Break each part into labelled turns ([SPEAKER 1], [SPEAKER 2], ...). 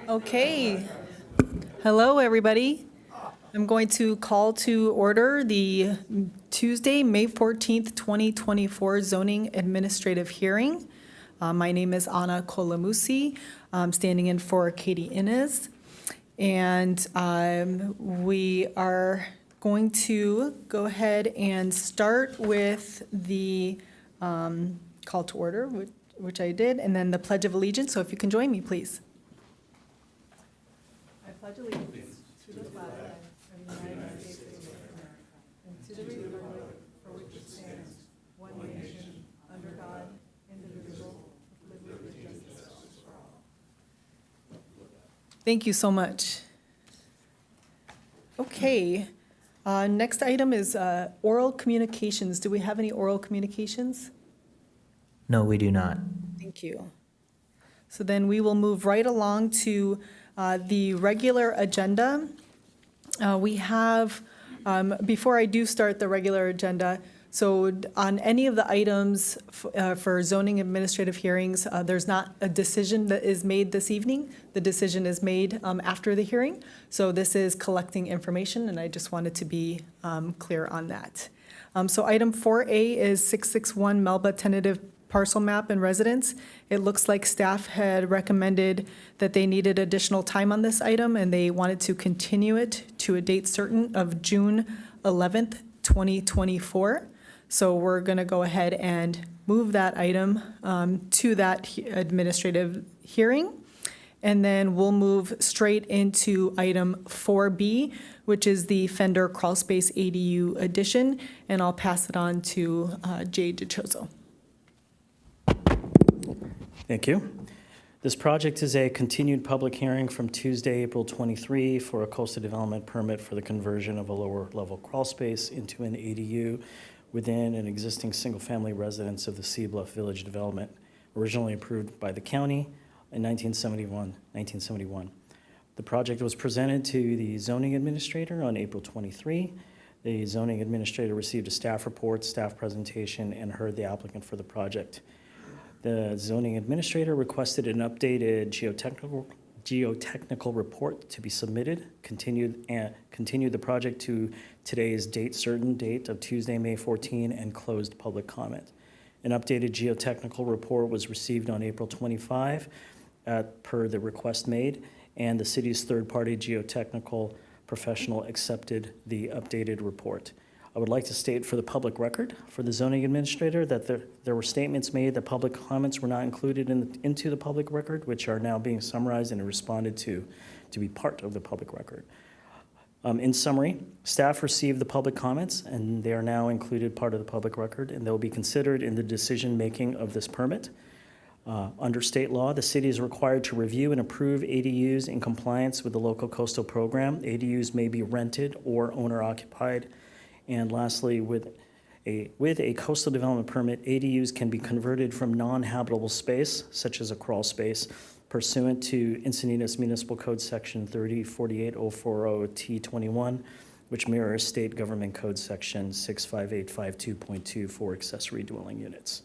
[SPEAKER 1] Okay. Hello, everybody. I'm going to call to order the Tuesday, May 14th, 2024 zoning administrative hearing. My name is Anna Colamusi. I'm standing in for Katie Inez. And we are going to go ahead and start with the call to order, which I did, and then the Pledge of Allegiance. So if you can join me, please. I pledge allegiance to the flag of the United States of America and to the republic for which it stands, one nation, under God, indivisible, with liberty and justice for all. Thank you so much. Okay. Next item is oral communications. Do we have any oral communications?
[SPEAKER 2] No, we do not.
[SPEAKER 1] Thank you. So then we will move right along to the regular agenda. We have, before I do start the regular agenda, so on any of the items for zoning administrative hearings, there's not a decision that is made this evening. The decision is made after the hearing. So this is collecting information, and I just wanted to be clear on that. So item 4A is 661 Melba tentative parcel map and residence. It looks like staff had recommended that they needed additional time on this item, and they wanted to continue it to a date certain of June 11th, 2024. So we're going to go ahead and move that item to that administrative hearing. And then we'll move straight into item 4B, which is the Fender crawl space ADU addition. And I'll pass it on to Jay DiCioso.
[SPEAKER 3] Thank you. This project is a continued public hearing from Tuesday, April 23 for a coastal development permit for the conversion of a lower level crawl space into an ADU within an existing single-family residence of the Sea Bluff Village development, originally approved by the county in 1971. The project was presented to the zoning administrator on April 23. The zoning administrator received a staff report, staff presentation, and heard the applicant for the project. The zoning administrator requested an updated geotechnical report to be submitted, continued the project to today's certain date of Tuesday, May 14, and closed public comment. An updated geotechnical report was received on April 25 per the request made, and the city's third-party geotechnical professional accepted the updated report. I would like to state for the public record, for the zoning administrator, that there were statements made that public comments were not included into the public record, which are now being summarized and responded to be part of the public record. In summary, staff received the public comments, and they are now included part of the public record, and they'll be considered in the decision-making of this permit. Under state law, the city is required to review and approve ADUs in compliance with the local coastal program. ADUs may be rented or owner-occupied. And lastly, with a coastal development permit, ADUs can be converted from non-habitable space, such as a crawl space, pursuant to Encinitas Municipal Code Section 3048.040T21, which mirrors State Government Code Section 65852.2 for accessory dwelling units.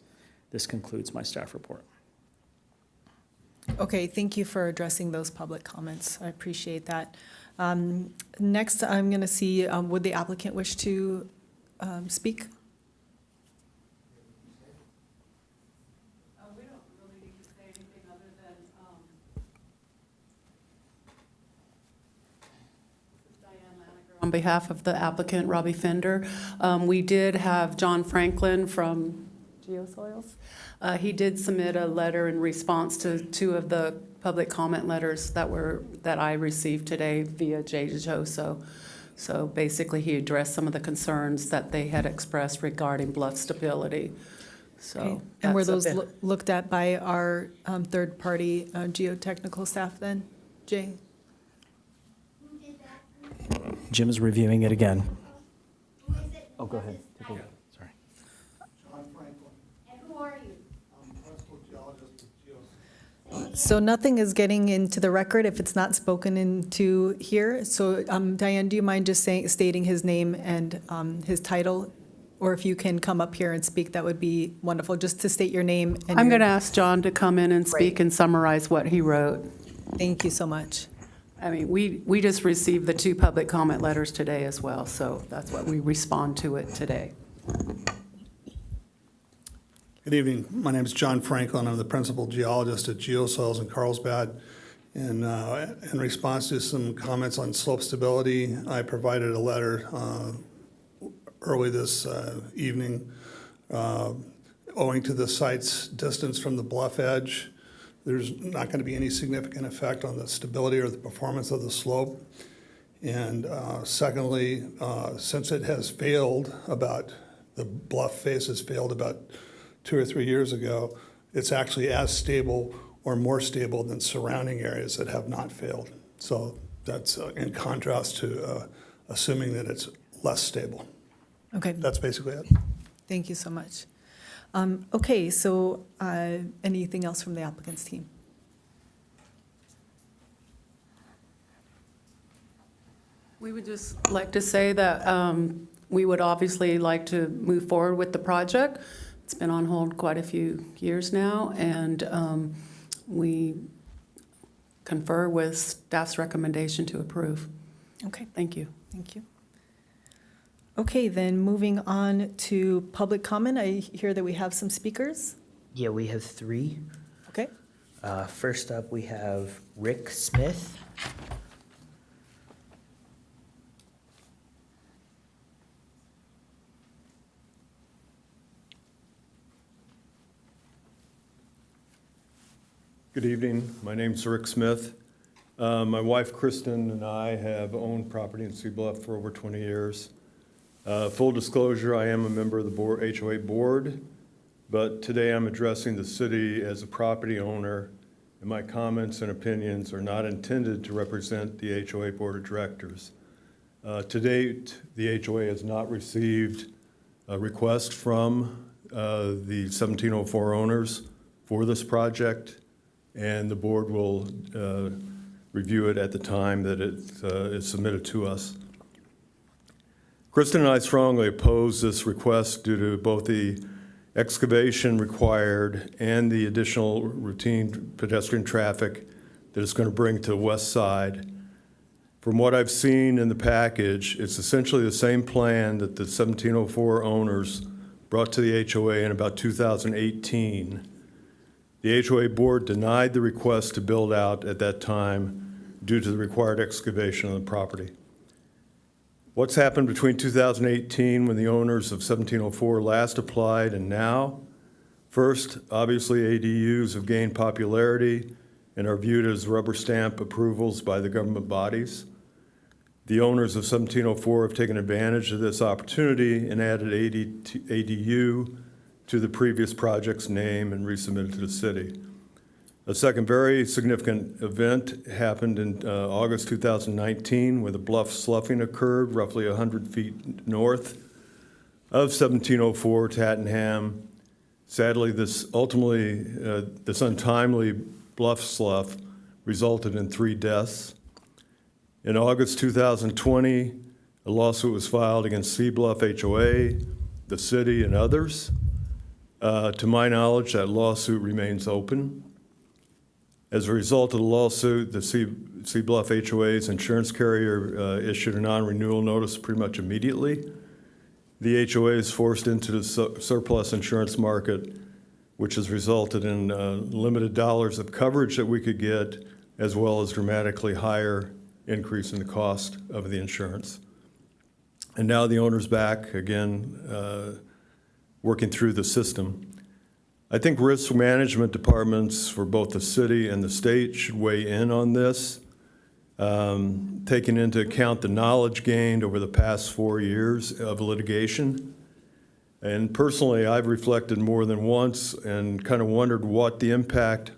[SPEAKER 3] This concludes my staff report.
[SPEAKER 1] Okay, thank you for addressing those public comments. I appreciate that. Next, I'm going to see, would the applicant wish to speak?
[SPEAKER 4] We don't really need to say anything other than, this is Diane Laniger on behalf of the applicant, Robbie Fender. We did have John Franklin from Geosoils. He did submit a letter in response to two of the public comment letters that I received today via JJO. So basically, he addressed some of the concerns that they had expressed regarding bluff stability. So
[SPEAKER 1] Okay. And were those looked at by our third-party geotechnical staff then, Jay?
[SPEAKER 3] Jim is reviewing it again. Oh, go ahead. Take a look. Sorry.
[SPEAKER 5] John Franklin. And who are you? I'm a principal geologist at Geos.
[SPEAKER 1] So nothing is getting into the record if it's not spoken into here. So Diane, do you mind just stating his name and his title or if you can come up here and speak, that would be wonderful, just to state your name. And
[SPEAKER 4] I'm
[SPEAKER 1] your-
[SPEAKER 4] going to ask John to come in and speak and summarize what he wrote.
[SPEAKER 1] Thank you so much.
[SPEAKER 4] I mean, we just received the 2 public comment letters today as well, so that's what we respond to it today.
[SPEAKER 5] Good evening. My name is John Franklin. I'm the principal geologist at Geosoils in Carlsbad. And in response to some comments on slope stability, I provided a letter early this evening. Owing to the site's distance from the bluff edge, there's not going to be any significant effect on the stability or the performance of the slope. And secondly, since it has failed the bluff face has failed about 2 or 3 years ago, it's actually as stable or more stable than surrounding areas that have not failed. So that's in contrast to assuming that it's less stable.
[SPEAKER 1] Okay,
[SPEAKER 5] That's basically it.
[SPEAKER 1] thank you so much. Okay, so anything else from the applicant's team?
[SPEAKER 4] We would just like to say that we would obviously like to move forward with the project. It's been on hold quite a few years now, and we confer with staff's recommendation to approve.
[SPEAKER 1] Okay,
[SPEAKER 4] Thank you.
[SPEAKER 1] thank you. Okay, then moving on to public comment. I hear that we have some speakers.
[SPEAKER 2] Yeah, we have 3.
[SPEAKER 1] Okay,
[SPEAKER 2] First up, we have Rick Smith.
[SPEAKER 6] Good evening. My name's Rick Smith. My wife Kristen and I have owned property in Sea Bluff for over 20 years. Full disclosure, I am a member of the HOA board, but today I'm addressing the city as a property owner, and my comments and opinions are not intended to represent the HOA board of directors. To date, the HOA has not received a request from the 1704 owners for this project, and the board will review it at the time that it is submitted to us. Kristen and I strongly oppose this request due to both the excavation required and the additional routine pedestrian traffic that it's going to bring to the west side. From what I've seen in the package, it's essentially the same plan that the 1704 owners brought to the HOA in about 2018. The HOA board denied the request to build out at that time due to the required excavation of the property. What's happened between 2018, when the owners of 1704 last applied, and now? First, obviously ADUs have gained popularity and are viewed as rubber stamp approvals by the government bodies. The owners of 1704 have taken advantage of this opportunity and added ADU to the previous project's name and resubmitted to the city. A second very significant event happened in August 2019 when the bluff sloughing occurred roughly 100 feet north of 1704 Tattenham. Sadly, this untimely bluff slough resulted in 3 deaths. In August 2020, a lawsuit was filed against Sea Bluff HOA, the city, and others. To my knowledge, that lawsuit remains open. As a result of the lawsuit, the Sea Bluff HOA's insurance carrier issued a non-renewal notice pretty much immediately. The HOA is forced into the surplus insurance market, which has resulted in limited dollars of coverage that we could get, as well as dramatically higher increase in the cost of the insurance. And now the owner's back again, working through the system. I think risk management departments for both the city and the state should weigh in on this, taking into account the knowledge gained over the past 4 years of litigation. And personally, I've reflected more than once and kind of wondered what the impact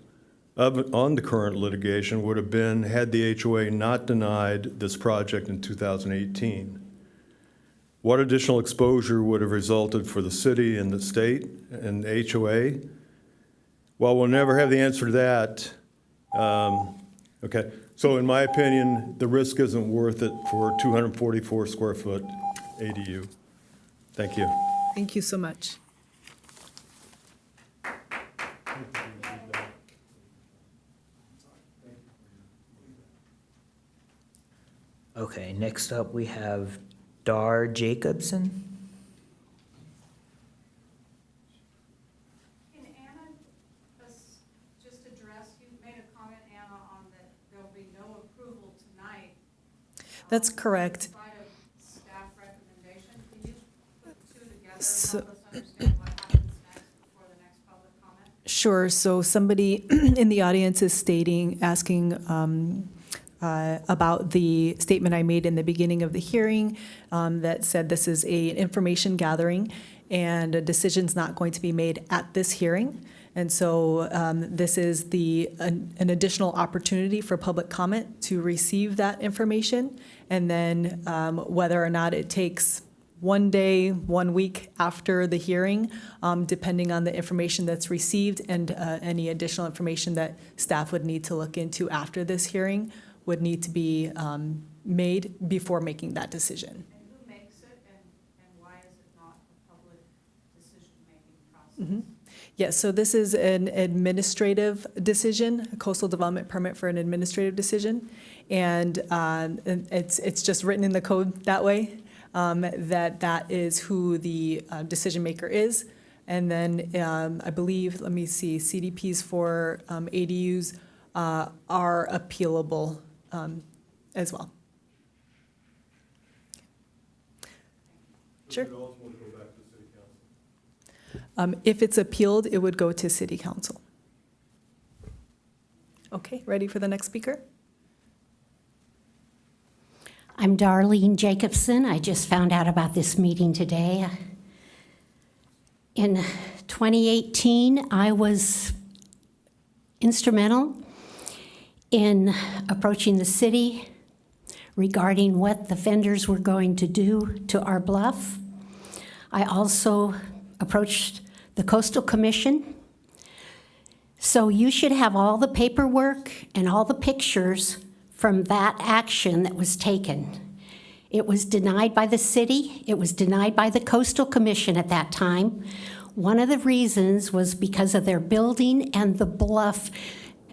[SPEAKER 6] on the current litigation would have been had the HOA not denied this project in 2018. What additional exposure would have resulted for the city and the state and the HOA? Well, we'll never have the answer to that. Okay, so in my opinion, the risk isn't worth it for 244 square foot ADU. Thank you.
[SPEAKER 1] Thank you so much.
[SPEAKER 2] Okay, next up, we have Dar Jacobson.
[SPEAKER 7] Can Anna just address, you made a comment, Anna, on that there'll be no approval tonight.
[SPEAKER 1] That's correct.
[SPEAKER 7] In spite of staff recommendation, can you put the two together and
[SPEAKER 1] So-
[SPEAKER 7] help us understand what happens next before the next public comment?
[SPEAKER 1] Sure, so somebody in the audience is asking about the statement I made in the beginning of the hearing that said this is an information gathering and a decision's not going to be made at this hearing. And so this is an additional opportunity for public comment to receive that information. And then whether or not it takes 1 day, 1 week after the hearing, depending on the information that's received and any additional information that staff would need to look into after this hearing would need to be made before making that decision.
[SPEAKER 7] And who makes it, and why is it not a public decision-making process?
[SPEAKER 1] Yes, so this is an administrative decision, a coastal development permit for an administrative decision. And it's just written in the code that way, that is who the decision maker is. And then I believe, let me see, CDPs for ADUs are appealable as well. Sure. If it's appealed, it would go to city council. Okay, ready for the next speaker?
[SPEAKER 8] I'm Darlene Jacobson. I just found out about this meeting today. In 2018, I was instrumental in approaching the city regarding what the vendors were going to do to our bluff. I also approached the Coastal Commission. So you should have all the paperwork and all the pictures from that action that was taken. It was denied by the city. It was denied by the Coastal Commission at that time. One of the reasons was because of their building and the bluff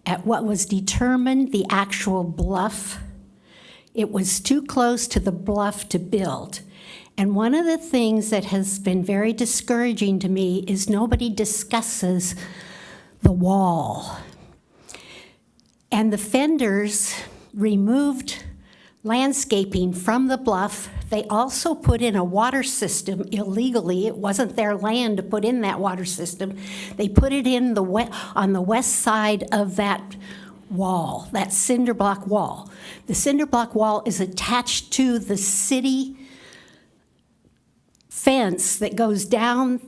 [SPEAKER 8] at what was determined the actual bluff. It was too close to the bluff to build. And one of the things that has been very discouraging to me is nobody discusses the wall. And the vendors removed landscaping from the bluff. They also put in a water system illegally. It wasn't their land to put in that water system. They put it in on the west side of that wall, that cinder block wall. The cinder block wall is attached to the city fence that goes down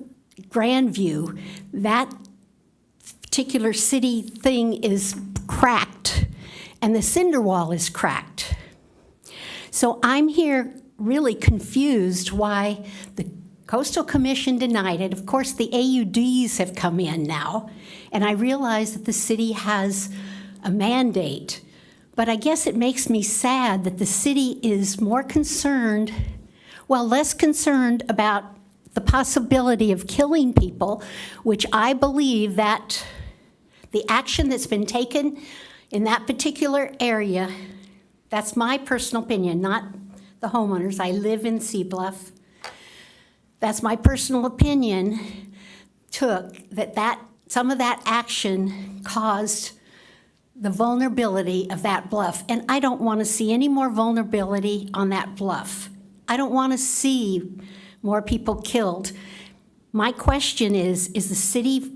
[SPEAKER 8] Grandview. That particular city thing is cracked, and the cinder wall is cracked. So I'm here really confused why the Coastal Commission denied it. Of course, the AUDs have come in now, and I realize that the city has a mandate. But I guess it makes me sad that the city is more concerned, well, less concerned about the possibility of killing people, which I believe that the action that's been taken in that particular area, that's my personal opinion, not the homeowners. I live in Sea Bluff. That's my personal opinion, that some of that action caused the vulnerability of that bluff. And I don't want to see any more vulnerability on that bluff. I don't want to see more people killed. My question is the city,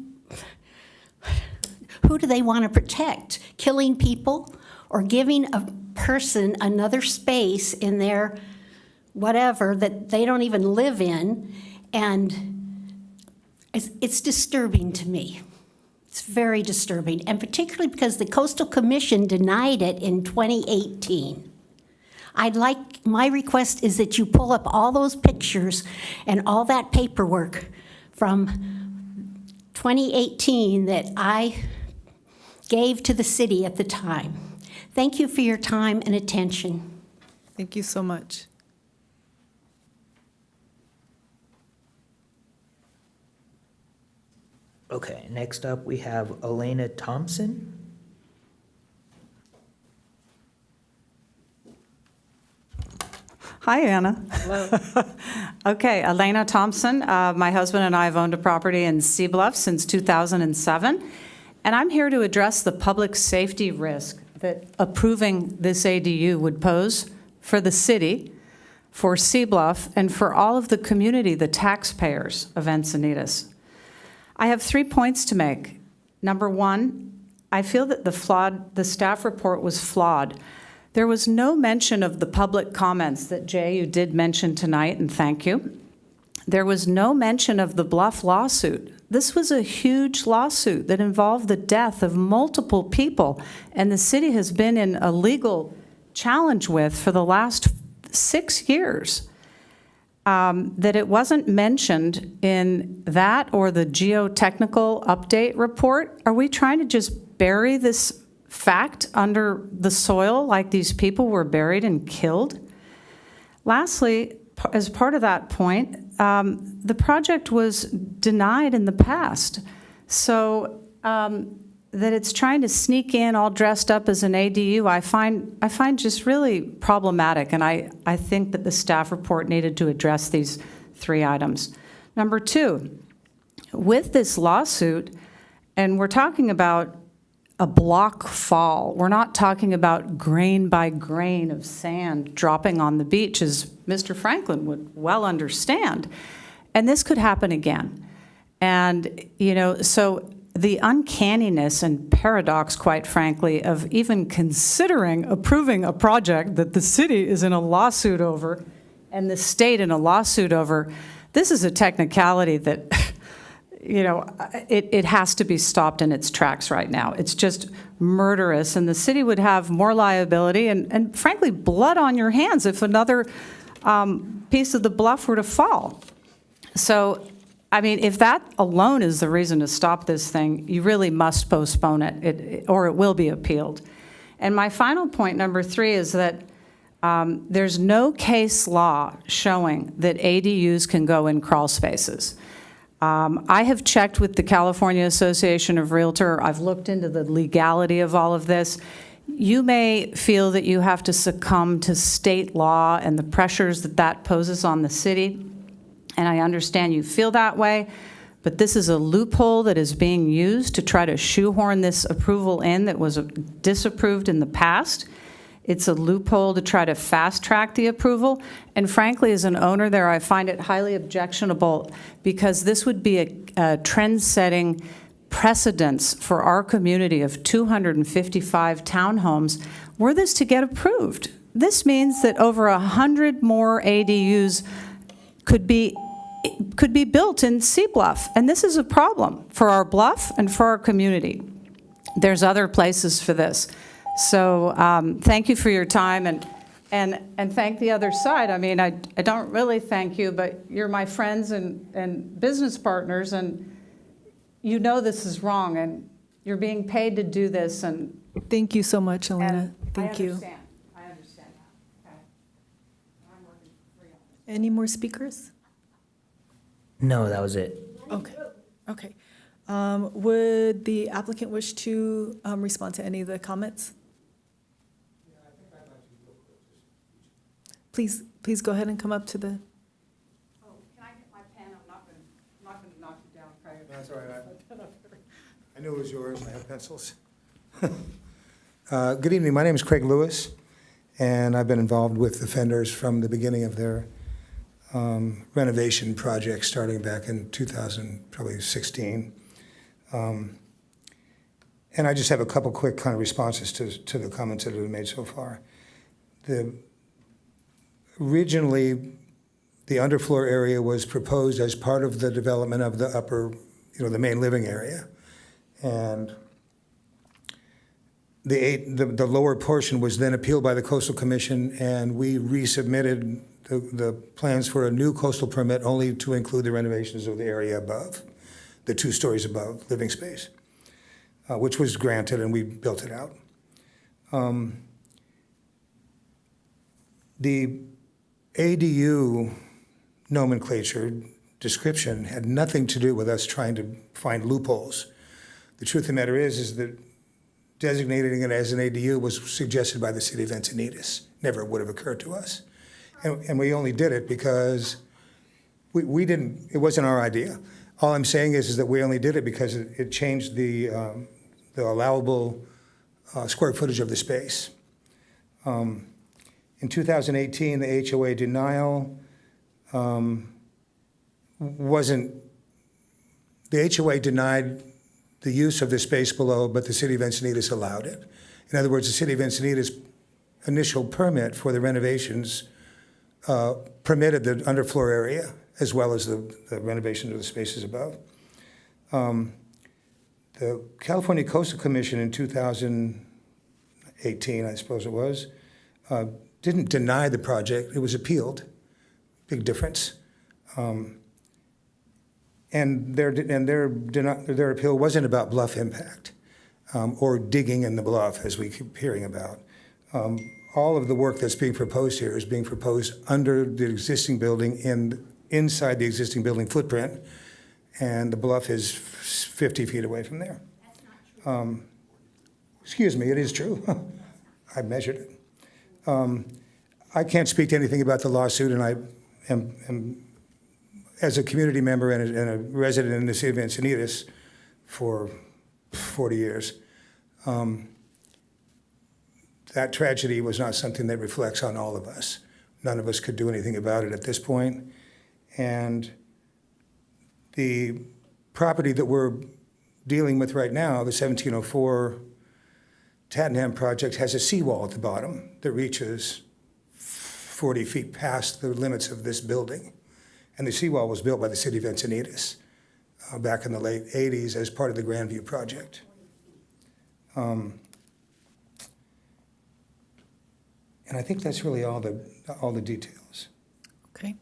[SPEAKER 8] who do they want to protect? Killing people or giving a person another space in their whatever that they don't even live in? And it's disturbing to me. It's very disturbing, and particularly because the Coastal Commission denied it in 2018. My request is that you pull up all those pictures and all that paperwork from 2018 that I gave to the city at the time. Thank you for your time and attention.
[SPEAKER 1] Thank you so much.
[SPEAKER 2] Okay, next up, we have Elena Thompson.
[SPEAKER 9] Hi, Anna. Okay, Elena Thompson. My husband and I have owned a property in Sea Bluff since 2007, and I'm here to address the public safety risk that approving this ADU would pose for the city, for Sea Bluff, and for all of the community, the taxpayers of Encinitas. I have 3 points to make. Number one, I feel that the staff report was flawed. There was no mention of the public comments that, Jay, you did mention tonight, and thank you. There was no mention of the Bluff lawsuit. This was a huge lawsuit that involved the death of multiple people, and the city has been in a legal challenge with for the last 6 years. That it wasn't mentioned in that or the geotechnical update report. Are we trying to just bury this fact under the soil like these people were buried and killed? Lastly, as part of that point, the project was denied in the past. So that it's trying to sneak in all dressed up as an ADU, I find just really problematic, and I think that the staff report needed to address these 3 items. Number 2, with this lawsuit, and we're talking about a block fall. We're not talking about grain by grain of sand dropping on the beach, as Mr. Franklin would well understand. And this could happen again. And, so the uncanniness and paradox, quite frankly, of even considering approving a project that the city is in a lawsuit over and the state in a lawsuit over, this is a technicality that it has to be stopped in its tracks right now. It's just murderous, and the city would have more liability and frankly, blood on your hands if another piece of the bluff were to fall. So, I mean, if that alone is the reason to stop this thing, you really must postpone it, or it will be appealed. And my final point, number 3, is that there's no case law showing that ADUs can go in crawl spaces. I have checked with the California Association of Realtor. I've looked into the legality of all of this. You may feel that you have to succumb to state law and the pressures that that poses on the city, and I understand you feel that way, but this is a loophole that is being used to try to shoehorn this approval in that was disapproved in the past. It's a loophole to try to fast-track the approval. And frankly, as an owner there, I find it highly objectionable because this would be a trend-setting precedence for our community of 255 townhomes were this to get approved. This means that over 100 more ADUs could be built in Sea Bluff. And this is a problem for our bluff and for our community. There's other places for this. So thank you for your time, and thank the other side. I mean, I don't really thank you, but you're my friends and business partners, and you know this is wrong, and you're being paid to do this. And
[SPEAKER 1] Thank you so much, Elena. Thank you.
[SPEAKER 9] I understand that. Okay. I'm working for free on this.
[SPEAKER 1] Any more speakers?
[SPEAKER 2] No, that was it.
[SPEAKER 1] Okay. Would the applicant wish to respond to any of the comments? Please go ahead and come up to the,
[SPEAKER 9] Oh, can I get my pen? I'm not going to knock you down, Craig.
[SPEAKER 10] That's all right. I knew it was yours. I have pencils. Good evening. My name is Craig Lewis, and I've been involved with the Fenders from the beginning of their renovation project starting back in 2016. And I just have a couple quick kind of responses to the comments that have been made so far. Originally, the underfloor area was proposed as part of the development of the upper, the main living area. And the lower portion was then appealed by the Coastal Commission, and we resubmitted the plans for a new coastal permit only to include the renovations of the area above, the 2 stories above living space, which was granted, and we built it out. The ADU nomenclature description had nothing to do with us trying to find loopholes. The truth of the matter is that designating it as an ADU was suggested by the city of Encinitas. Never would have occurred to us. And we only did it because we didn't, it wasn't our idea. All I'm saying is that we only did it because it changed the allowable square footage of the space. In 2018, the HOA denial the HOA denied the use of the space below, but the city of Encinitas allowed it. In other words, the city of Encinitas' initial permit for the renovations permitted the underfloor area as well as the renovation of the spaces above. The California Coastal Commission in 2018, I suppose it was, didn't deny the project, it was appealed. Big difference. And their appeal wasn't about bluff impact or digging in the bluff, as we keep hearing about. All of the work that's being proposed here is being proposed under the existing building inside the existing building footprint, and the bluff is 50 feet away from there. Excuse me, it is true. I measured it. I can't speak to anything about the lawsuit, and I am as a community member and a resident in the city of Encinitas for 40 years. That tragedy was not something that reflects on all of us. None of us could do anything about it at this point. And the property that we're dealing with right now, the 1704 Tattenham project, has a seawall at the bottom that reaches 40 feet past the limits of this building. And the seawall was built by the city of Encinitas back in the late 80s as part of the Grandview project. And I think that's really all the details.
[SPEAKER 1] Okay.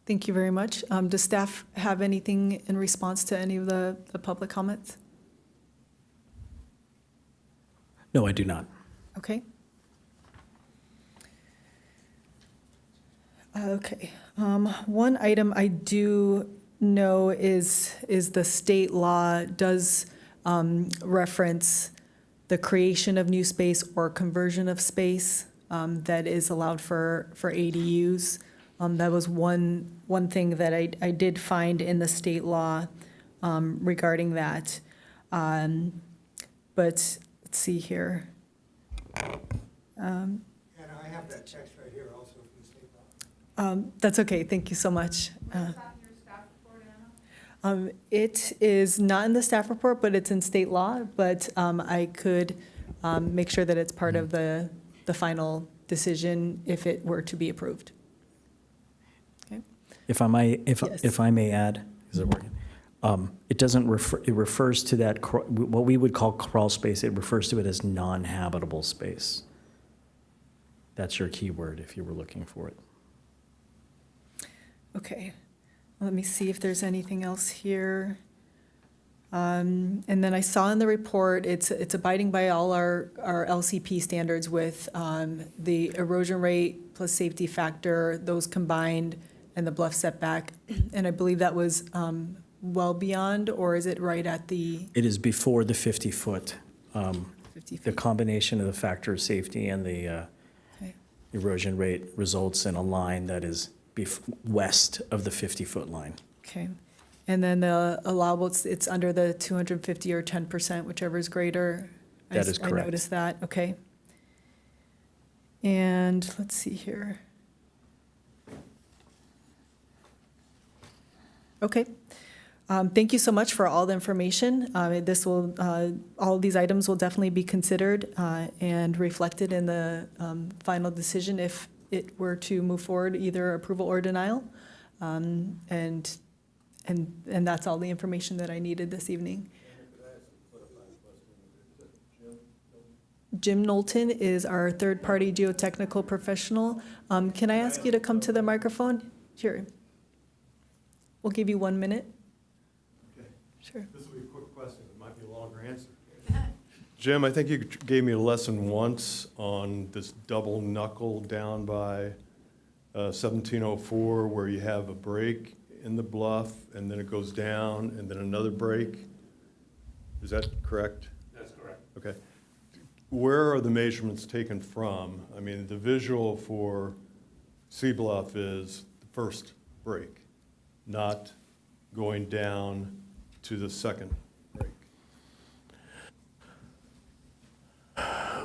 [SPEAKER 1] Thank you very much. Does staff have anything in response to any of the public comments?
[SPEAKER 3] No, I do not.
[SPEAKER 1] Okay. Okay. One item I do know is the state law does reference the creation of new space or conversion of space that is allowed for ADUs. That was one thing that I did find in the state law regarding that. But let's see here.
[SPEAKER 10] And I have that text right here also from the state law.
[SPEAKER 1] That's okay. Thank you so much.
[SPEAKER 7] Is that in your staff report, Anna?
[SPEAKER 1] It is not in the staff report, but it's in state law. But I could make sure that it's part of the final decision if it were to be approved. Okay.
[SPEAKER 3] If I may,
[SPEAKER 1] Yes.
[SPEAKER 3] if I may add, is it working? It doesn't refer, it refers to that, what we would call crawl space, it refers to it as non-habitable space. That's your keyword if you were looking for it.
[SPEAKER 1] Okay. Let me see if there's anything else here. And then I saw in the report, it's abiding by all our LCP standards with the erosion rate plus safety factor, those combined, and the bluff setback. And I believe that was well beyond, or is it right at the
[SPEAKER 3] It is before the 50-foot.
[SPEAKER 1] 50
[SPEAKER 3] The
[SPEAKER 1] feet?
[SPEAKER 3] combination of the factor of safety and the
[SPEAKER 1] Okay.
[SPEAKER 3] erosion rate results in a line that is west of the 50-foot line.
[SPEAKER 1] Okay. And then the allowable, it's under the 250 or 10%, whichever is greater.
[SPEAKER 3] That is
[SPEAKER 1] I
[SPEAKER 3] correct.
[SPEAKER 1] noticed that, okay. And let's see here. Okay. Thank you so much for all the information. This will, all of these items will definitely be considered and reflected in the final decision if it were to move forward, either approval or denial. And that's all the information that I needed this evening. Jim Knowlton is our third-party geotechnical professional. Can I ask you to come to the microphone? Sure. We'll give you 1 minute.
[SPEAKER 6] Okay.
[SPEAKER 1] Sure.
[SPEAKER 6] This will be a quick question, it might be a longer answer. Jim, I think you gave me a lesson once on this double knuckle down by 1704, where you have a break in the bluff, and then it goes down, and then another break. Is that correct?
[SPEAKER 11] That's correct.
[SPEAKER 6] Okay. Where are the measurements taken from? I mean, the visual for Sea Bluff is the first break, not going down to the second break.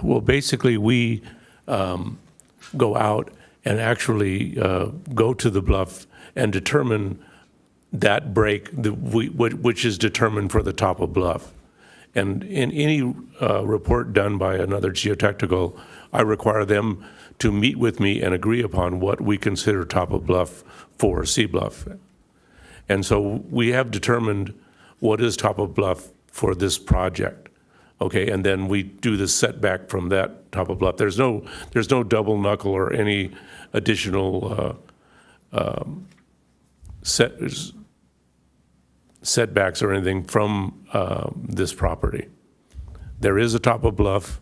[SPEAKER 11] Well, basically, we go out and actually go to the bluff and determine that break, which is determined for the top of bluff. And in any report done by another geotechnical, I require them to meet with me and agree upon what we consider top of bluff for Sea Bluff. And so we have determined what is top of bluff for this project. Okay, and then we do the setback from that top of bluff. There's no double knuckle or any additional setbacks or anything from this property. There is a top of bluff,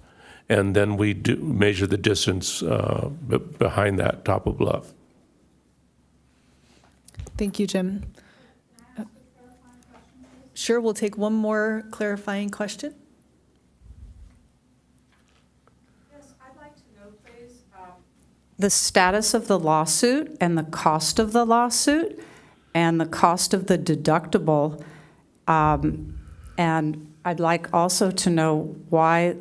[SPEAKER 11] and then we do measure the distance behind that top of bluff.
[SPEAKER 1] Thank you, Jim. Sure, we'll take one more clarifying question.
[SPEAKER 7] Yes, I'd like to know, please,
[SPEAKER 9] The status of the lawsuit and the cost of the lawsuit and the cost of the deductible. And I'd like also to know why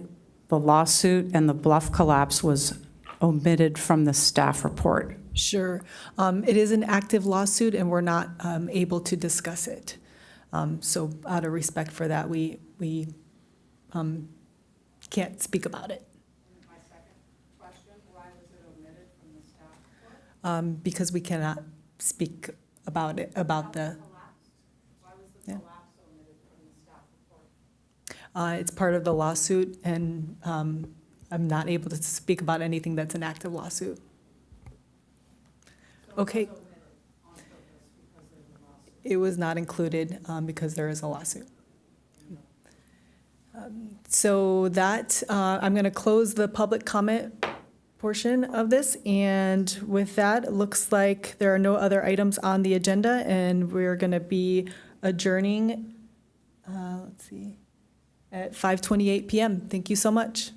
[SPEAKER 9] the lawsuit and the bluff collapse was omitted from the staff report.
[SPEAKER 1] Sure. It is an active lawsuit, and we're not able to discuss it. So out of respect for that, we can't speak about it.
[SPEAKER 7] my second question, why was it omitted from the staff report?
[SPEAKER 1] Because we cannot speak about it, about the,
[SPEAKER 7] Why was the
[SPEAKER 1] Yeah.
[SPEAKER 7] collapse omitted from the staff report?
[SPEAKER 1] it's part of the lawsuit, and I'm not able to speak about anything that's an active lawsuit. Okay. It was not included because there is a lawsuit. So that, I'm going to close the public comment portion of this. And with that, it looks like there are no other items on the agenda, and we're going to be adjourning, let's see, at 5:28 PM. Thank you so much.